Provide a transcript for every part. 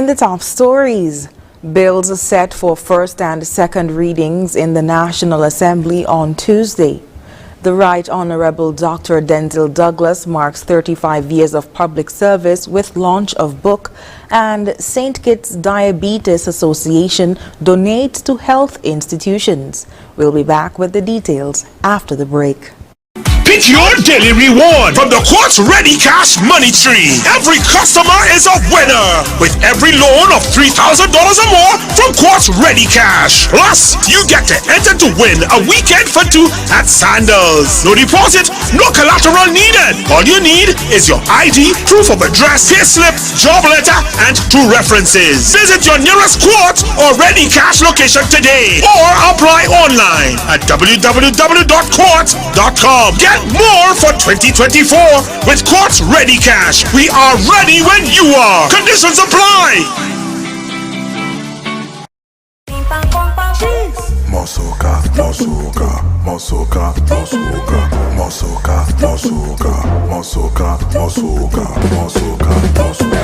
In the top stories, bills are set for first and second readings in the National Assembly on Tuesday. The Right Honorable Dr. Denzil Douglas marks 35 years of public service with launch of book, and St. Kitts Diabetes Association donates to health institutions. We'll be back with the details after the break. Pick your daily reward from the Quartz Ready Cash Money Tree. Every customer is a winner with every loan of $3,000 or more from Quartz Ready Cash. Plus, you get to enter to win a weekend for two at Sandals. No deposit, no collateral needed. All you need is your ID, proof of address, payslip, job letter, and 2 references. Visit your nearest Quartz or Ready Cash location today or apply online at www.quartz.com. Get more for 2024 with Quartz Ready Cash. We are ready when you are. Conditions apply. Mosoka, mosoka, mosoka, mosoka, mosoka, mosoka, mosoka, mosoka, mosoka, mosoka.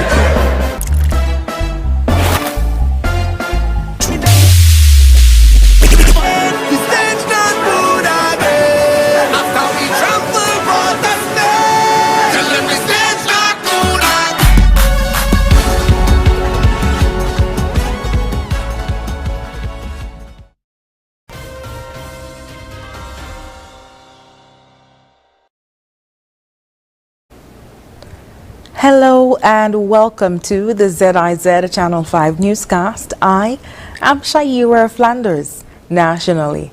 Hello and welcome to the ZIZ Channel 5 newscast. I am Shaira Flanders. Nationally,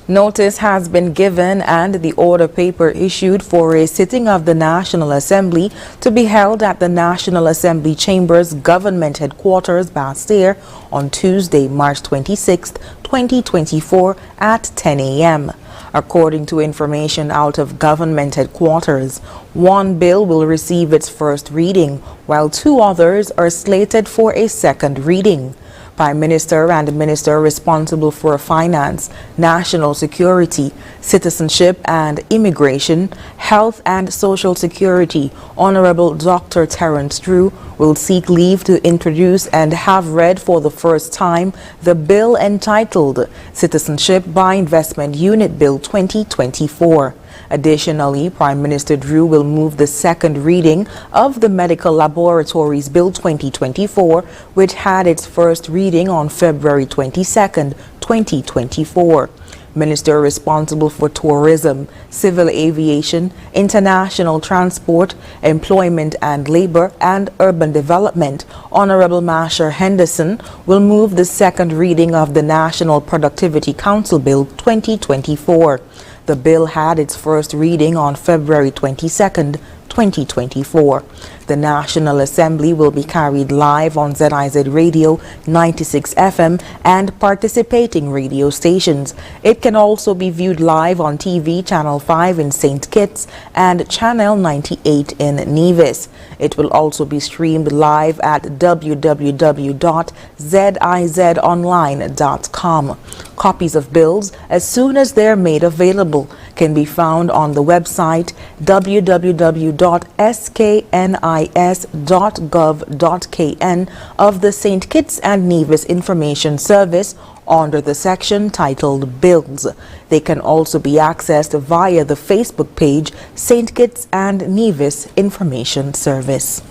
notice has been given and the order paper issued for a sitting of the National Assembly to be held at the National Assembly Chambers Government Headquarters, Bastille, on Tuesday, March 26, 2024 at 10 a.m. According to information out of government headquarters, one bill will receive its first reading, while 2 others are slated for a second reading. Prime Minister and Minister responsible for Finance, National Security, Citizenship and Immigration, Health and Social Security, Honorable Dr. Terence Drew, will seek leave to introduce and have read for the first time the bill entitled Citizenship by Investment Unit Bill 2024. Additionally, Prime Minister Drew will move the second reading of the Medical Laboratories Bill 2024, which had its first reading on February 22, 2024. Minister responsible for Tourism, Civil Aviation, International Transport, Employment and Labor, and Urban Development, Honorable Masher Henderson, will move the second reading of the National Productivity Council Bill 2024. The bill had its first reading on February 22, 2024. The National Assembly will be carried live on ZIZ Radio 96 FM and participating radio stations. It can also be viewed live on TV Channel 5 in St. Kitts and Channel 98 in Nevis. It will also be streamed live at www.zizonline.com. Copies of bills, as soon as they're made available, can be found on the website www.sknis.gov.kn of the St. Kitts and Nevis Information Service under the section titled Bills. They can also be accessed via the Facebook page St. Kitts and Nevis Information Service.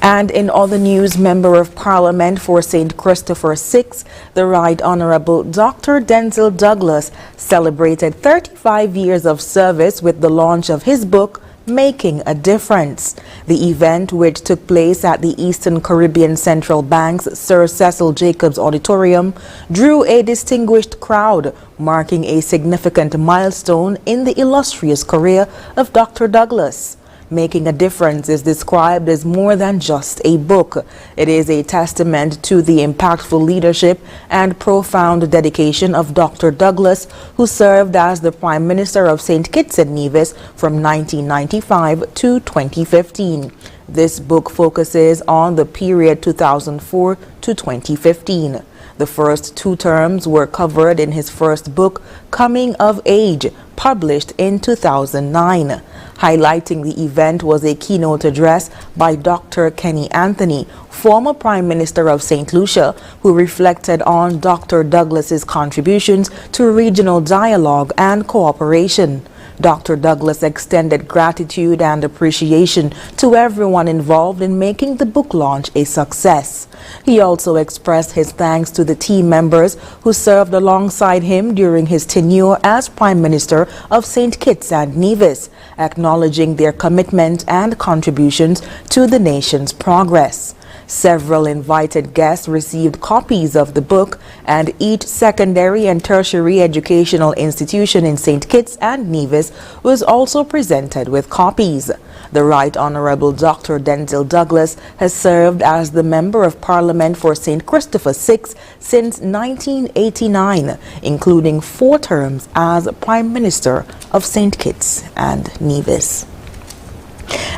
And in other news, Member of Parliament for St. Christopher 6, the Right Honorable Dr. Denzil Douglas, celebrated 35 years of service with the launch of his book, Making a Difference. The event, which took place at the Eastern Caribbean Central Bank's Sir Cecil Jacobs Auditorium, drew a distinguished crowd, marking a significant milestone in the illustrious career of Dr. Douglas. Making a Difference is described as more than just a book. It is a testament to the impactful leadership and profound dedication of Dr. Douglas, who served as the Prime Minister of St. Kitts and Nevis from 1995 to 2015. This book focuses on the period 2004 to 2015. The first 2 terms were covered in his first book, Coming of Age, published in 2009. Highlighting the event was a keynote address by Dr. Kenny Anthony, former Prime Minister of St. Lucia, who reflected on Dr. Douglas's contributions to regional dialogue and cooperation. Dr. Douglas extended gratitude and appreciation to everyone involved in making the book launch a success. He also expressed his thanks to the team members who served alongside him during his tenure as Prime Minister of St. Kitts and Nevis, acknowledging their commitment and contributions to the nation's progress. Several invited guests received copies of the book, and each secondary and tertiary educational institution in St. Kitts and Nevis was also presented with copies. The Right Honorable Dr. Denzil Douglas has served as the Member of Parliament for St. Christopher VI since 1989, including 4 terms as Prime Minister of St. Kitts and Nevis.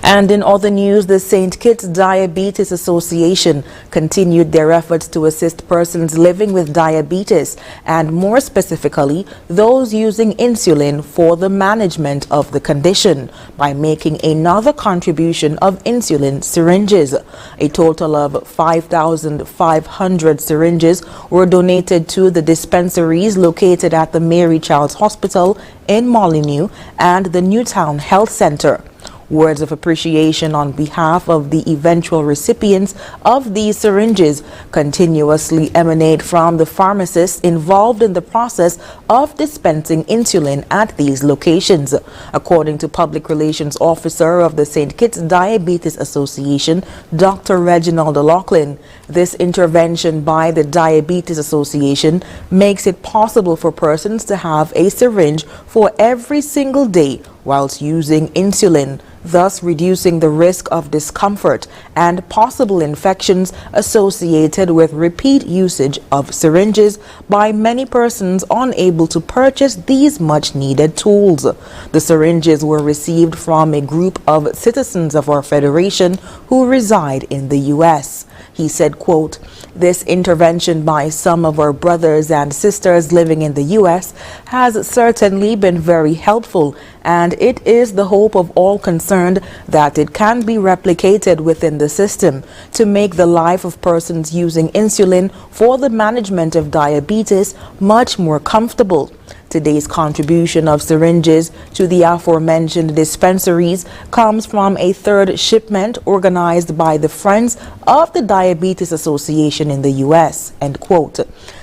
And in other news, the St. Kitts Diabetes Association continued their efforts to assist persons living with diabetes, and more specifically, those using insulin for the management of the condition, by making another contribution of insulin syringes. A total of 5,500 syringes were donated to the dispensaries located at the Mary Charles Hospital in Molyneux and the Newtown Health Center. Words of appreciation on behalf of the eventual recipients of these syringes continuously emanate from the pharmacists involved in the process of dispensing insulin at these locations. According to Public Relations Officer of the St. Kitts Diabetes Association, Dr. Reginald O'Loughlin, this intervention by the Diabetes Association makes it possible for persons to have a syringe for every single day whilst using insulin, thus reducing the risk of discomfort and possible infections associated with repeat usage of syringes by many persons unable to purchase these much-needed tools. The syringes were received from a group of citizens of our federation who reside in the U.S. He said, quote, "This intervention by some of our brothers and sisters living in the U.S. has certainly been very helpful, and it is the hope of all concerned that it can be replicated within the system to make the life of persons using insulin for the management of diabetes much more comfortable." Today's contribution of syringes to the aforementioned dispensaries comes from a third shipment organized by the Friends of the Diabetes Association in the U.S. End quote.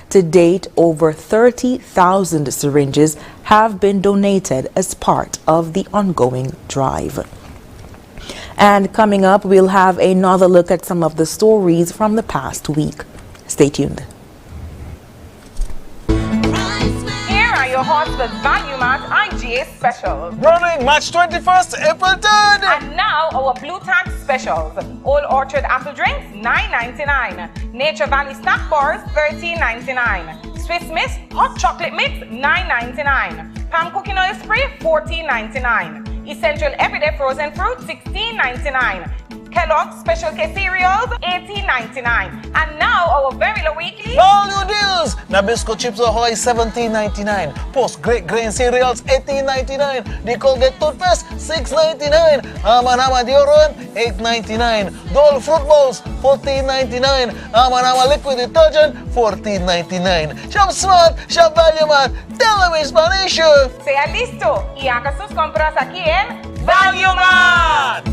To date, over 30,000 syringes have been donated as part of the ongoing drive. And coming up, we'll have another look at some of the stories from the past week. Stay tuned. Your Hartsford Value Mart IGA specials. Running March 21st, April 3rd. And now our Blue Tag specials. Old Orchard apple drinks, $9.99. Nature Valley snack bars, $13.99. Swiss Miss hot chocolate mix, $9.99. Palm cooking oil spray, $14.99. Essential everyday frozen fruit, $16.99. Kellogg's Special K cereals, $18.99. And now our very low weekly value deals. Nabisco chips ahoy, $17.99. Post Great Grain cereals, $18.99. The Colgate toothpaste, $6.99. Hama deodorant, $8.99. Dole fruit bowls, $14.99. Hama liquid detergent, $14.99. Shop smart, shop value mart. Tell them in Spanish. Sea listo y haga sus compras aquí en Value Mart.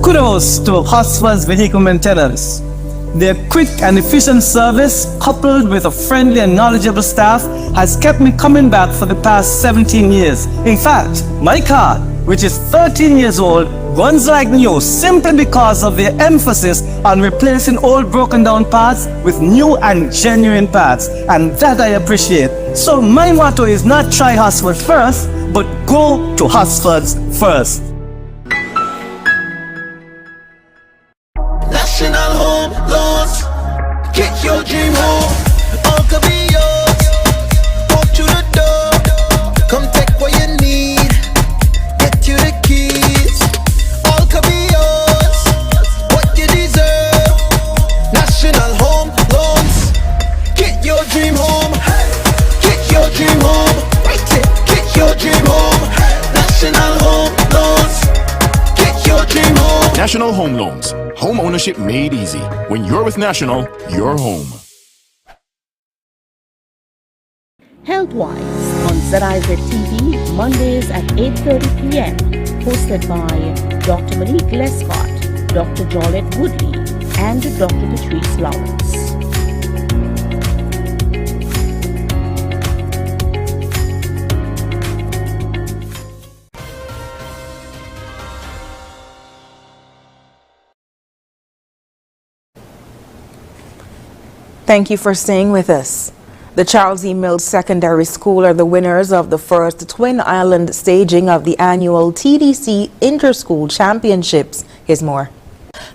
Kudos to Hustlers Vehicle Maintenance. Their quick and efficient service, coupled with a friendly and knowledgeable staff, has kept me coming back for the past 17 years. In fact, my car, which is 13 years old, runs like new simply because of their emphasis on replacing old broken down parts with new and genuine parts, and that I appreciate. So my motto is not try Hustlers first, but go to Hustlers first. National Home Loans, get your dream home. All could be yours. Walk through the door, come take what you need. Get you the keys. All could be yours. What you deserve, National Home Loans. Home ownership made easy. When you're with National, you're home. Healthwise on ZIZ TV, Mondays at 8:30 p.m. Hosted by Dr. Malik Lescott, Dr. Jolette Woodley, and Dr. Patrice Lawrence. Thank you for staying with us. The Charles E. Mills Secondary School are the winners of the first Twin Island staging of the annual TDC Interschool Championships. Here's more.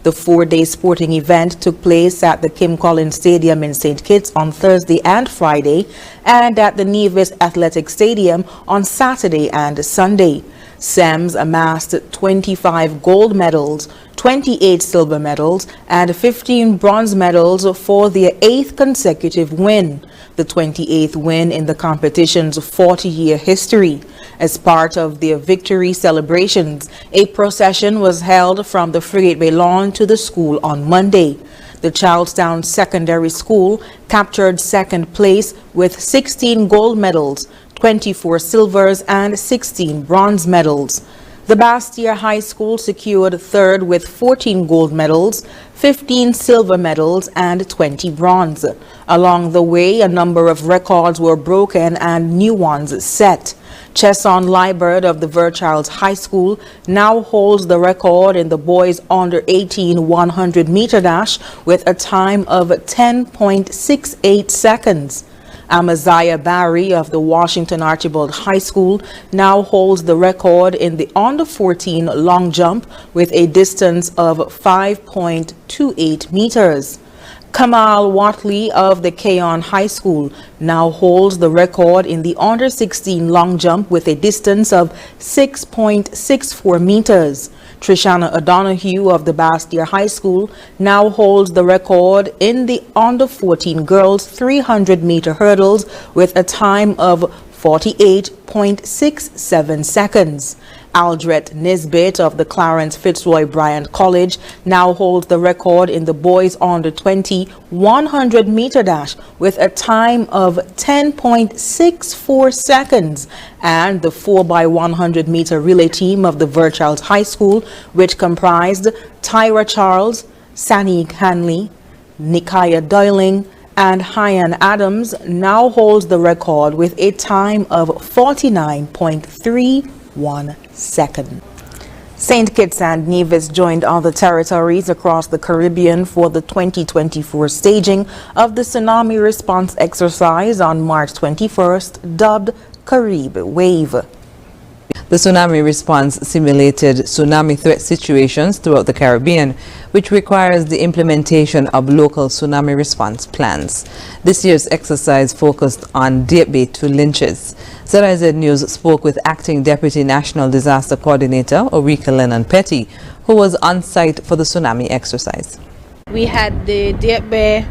The four-day sporting event took place at the Kim Collins Stadium in St. Kitts on Thursday and Friday, and at the Nevis Athletic Stadium on Saturday and Sunday. SEMS amassed 25 gold medals, 28 silver medals, and 15 bronze medals for their 8th consecutive win, the 28th win in the competition's 40-year history. As part of their victory celebrations, a procession was held from the Frigate Bay lawn to the school on Monday. The Charlestown Secondary School captured second place with 16 gold medals, 24 silvers, and 16 bronze medals. The Bastyr High School secured third with 14 gold medals, 15 silver medals, and 20 bronze. Along the way, a number of records were broken and new ones set. Chesson Liebert of the Virchilds High School now holds the record in the boys under 18 100-meter dash with a time of 10.68 seconds. Amaziah Barry of the Washington Archibald High School now holds the record in the under 14 long jump with a distance of 5.28 meters. Kamal Watley of the Keon High School now holds the record in the under 16 long jump with a distance of 6.64 meters. Trishana O'Donoghue of the Bastyr High School now holds the record in the under 14 girls 300-meter hurdles with a time of 48.67 seconds. Aldret Nisbet of the Clarence Fitzroy Bryant College now holds the record in the boys under 20 100-meter dash with a time of 10.64 seconds, and the 4x100-meter relay team of the Virchilds High School, which comprised Tyra Charles, Sanique Hanley, Nikaya Doyling, and Hyan Adams, now holds the record with a time of 49.31 seconds. St. Kitts and Nevis joined other territories across the Caribbean for the 2024 staging of the tsunami response exercise on March 21st, dubbed Carib Wave. The tsunami response simulated tsunami threat situations throughout the Caribbean, which requires the implementation of local tsunami response plans. This year's exercise focused on Date Bay to Lynches. ZIZ News spoke with Acting Deputy National Disaster Coordinator Ulrika Lennon-Petty, who was on site for the tsunami exercise. We had the Date Bay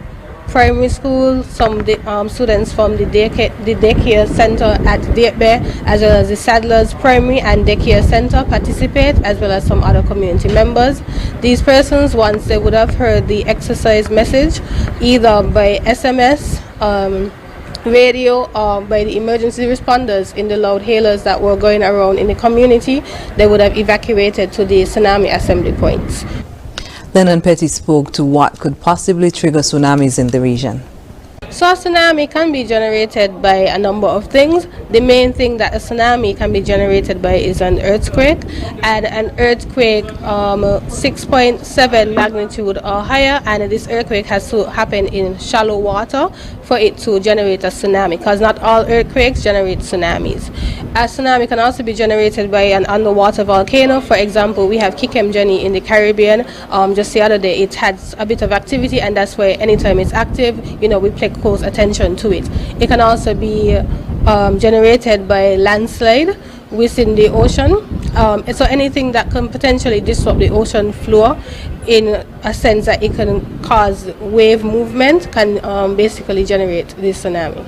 Primary School, some students from the daycare center at Date Bay, as well as the Sadlers Primary and Daycare Center participate, as well as some other community members. These persons, once they would have heard the exercise message, either by SMS, radio, or by the emergency responders in the loud hailers that were going around in the community, they would have evacuated to the tsunami assembly points. Lennon-Petty spoke to what could possibly trigger tsunamis in the region. So a tsunami can be generated by a number of things. The main thing that a tsunami can be generated by is an earthquake, and an earthquake 6.7 magnitude or higher, and this earthquake has to happen in shallow water for it to generate a tsunami, because not all earthquakes generate tsunamis. A tsunami can also be generated by an underwater volcano. For example, we have Kikemjeni in the Caribbean. Just the other day it had a bit of activity, and that's why anytime it's active, we pay close attention to it. It can also be generated by landslide within the ocean. So anything that can potentially disrupt the ocean floor, in a sense that it can cause wave movement, can basically generate this tsunami.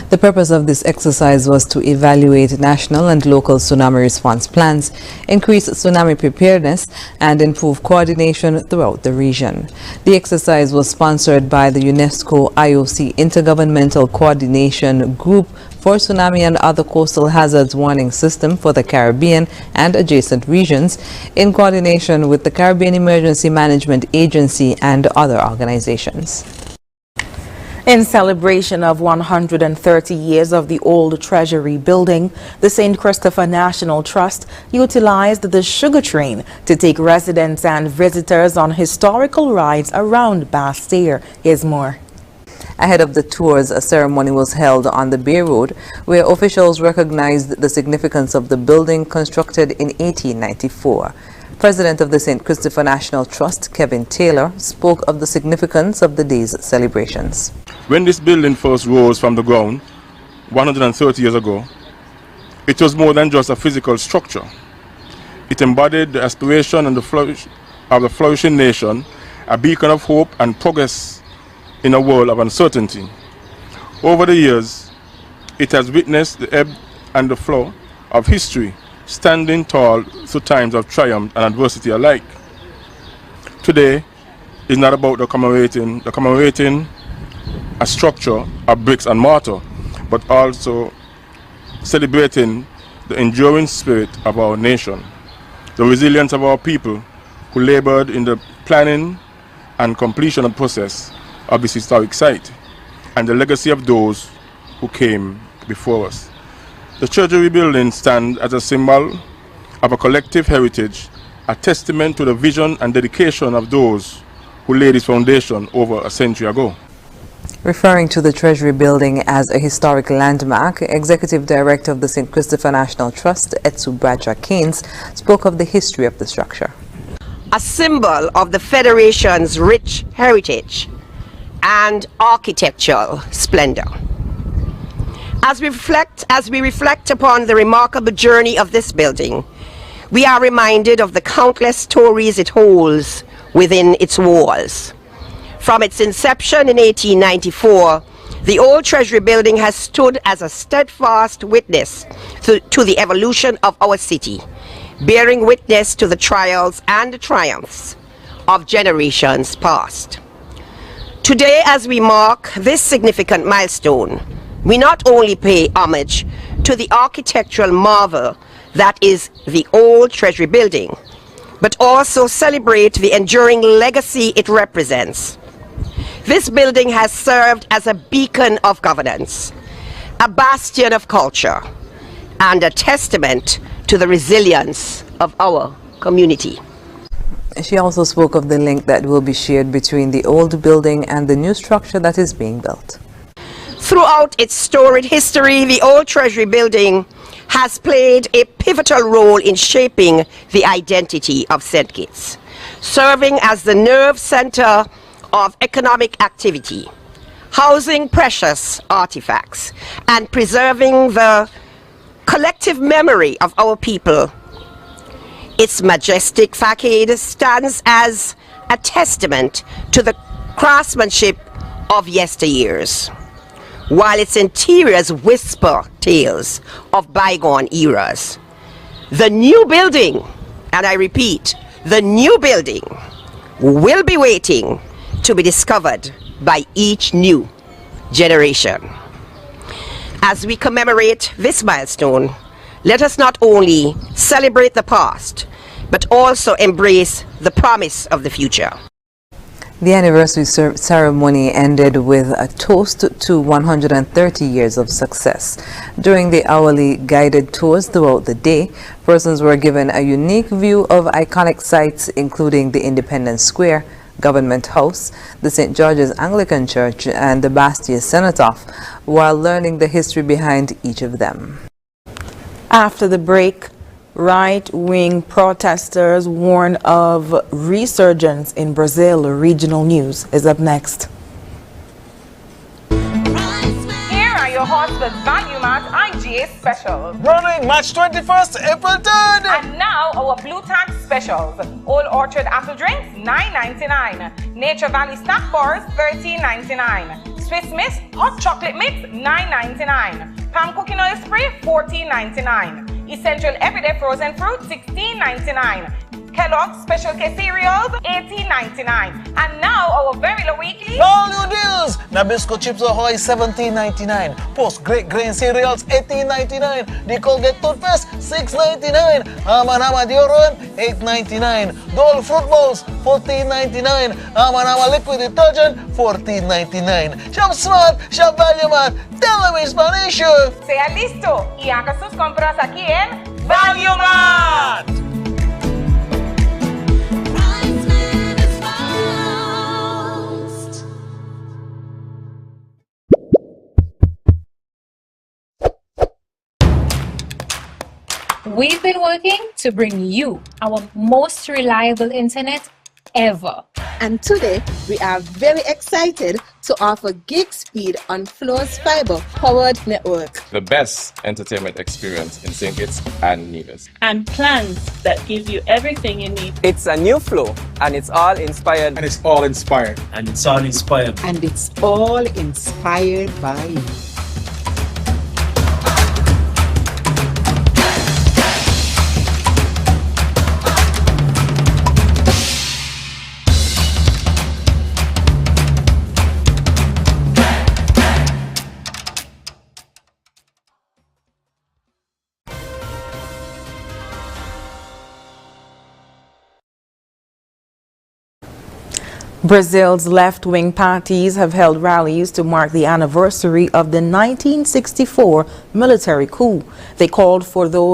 The purpose of this exercise was to evaluate national and local tsunami response plans, increase tsunami preparedness, and improve coordination throughout the region. The exercise was sponsored by the UNESCO IOC Intergovernmental Coordination Group for Tsunami and Other Coastal Hazards Warning System for the Caribbean and adjacent regions, in coordination with the Caribbean Emergency Management Agency and other organizations. In celebration of 130 years of the old Treasury building, the St. Christopher National Trust utilized the sugar train to take residents and visitors on historical rides around Bastille. Here's more. Ahead of the tours, a ceremony was held on the Bay Road, where officials recognized the significance of the building constructed in 1894. President of the St. Christopher National Trust, Kevin Taylor, spoke of the significance of the day's celebrations. When this building first rose from the ground 130 years ago, it was more than just a physical structure. It embodied the aspiration and the flourish of the flourishing nation, a beacon of hope and progress in a world of uncertainty. Over the years, it has witnessed the ebb and the flow of history, standing tall through times of triumph and adversity alike. Today is not about commemorating a structure of bricks and mortar, but also celebrating the enduring spirit of our nation, the resilience of our people who labored in the planning and completion of the process of this historic site, and the legacy of those who came before us. The Treasury building stands as a symbol of a collective heritage, a testament to the vision and dedication of those who laid its foundation over a century ago. Referring to the Treasury building as a historic landmark, Executive Director of the St. Christopher National Trust, Etsu Bradshaw Keynes, spoke of the history of the structure. A symbol of the Federation's rich heritage and architectural splendor. As we reflect upon the remarkable journey of this building, we are reminded of the countless stories it holds within its walls. From its inception in 1894, the old Treasury building has stood as a steadfast witness to the evolution of our city, bearing witness to the trials and the triumphs of generations past. Today, as we mark this significant milestone, we not only pay homage to the architectural marvel that is the old Treasury building, but also celebrate the enduring legacy it represents. This building has served as a beacon of governance, a bastion of culture, and a testament to the resilience of our community. She also spoke of the link that will be shared between the old building and the new structure that is being built. Throughout its storied history, the old Treasury building has played a pivotal role in shaping the identity of St. Kitts, serving as the nerve center of economic activity, housing precious artifacts, and preserving the collective memory of our people. Its majestic facade stands as a testament to the craftsmanship of yesteryears, while its interiors whisper tales of bygone eras. The new building, and I repeat, the new building will be waiting to be discovered by each new generation. As we commemorate this milestone, let us not only celebrate the past, but also embrace the promise of the future. The anniversary ceremony ended with a toast to 130 years of success. During the hourly guided tours throughout the day, persons were given a unique view of iconic sites, including the Independence Square, Government House, the St. George's Anglican Church, and the Bastille Cenotaph, while learning the history behind each of them. After the break, right-wing protesters warn of resurgence in Brazil. Regional news is up next. Here are your Hotspurs Value Mart IG Monday specials. Running March 21st to April 3rd. And now our Blue Tank specials. Old Orchard apple drinks, $9.99. Nature Valley snack bars, $13.99. Swiss Miss hot chocolate mix, $9.99. Palm cooking oil spray, $14.99. Essential everyday frozen fruit, $16.99. Kellogg's Special K cereals, $18.99. And now our very low weekly Value deals. Nabisco chips ahoy, $17.99. Post Great Grain cereals, $18.99. The Colgate toothpaste, $6.99. Hama deodorant, $8.99. Dole fruit bowls, $14.99. Hama liquid detergent, $14.99. Shop smart, shop value mart. Tell them in Spanish. sea listo y haga sus compras aquí en Value Mart. We've been working to bring you our most reliable internet ever. And today, we are very excited to offer gig speed on Flo's fiber-powered network. The best entertainment experience in St. Kitts and Nevis. And plans that give you everything you need. It's a new Flo, and it's all inspired. And it's all inspired. And it's all inspired. And it's all inspired by you. Brazil's left-wing parties have held rallies to mark the anniversary of the 1964 military coup. They called for those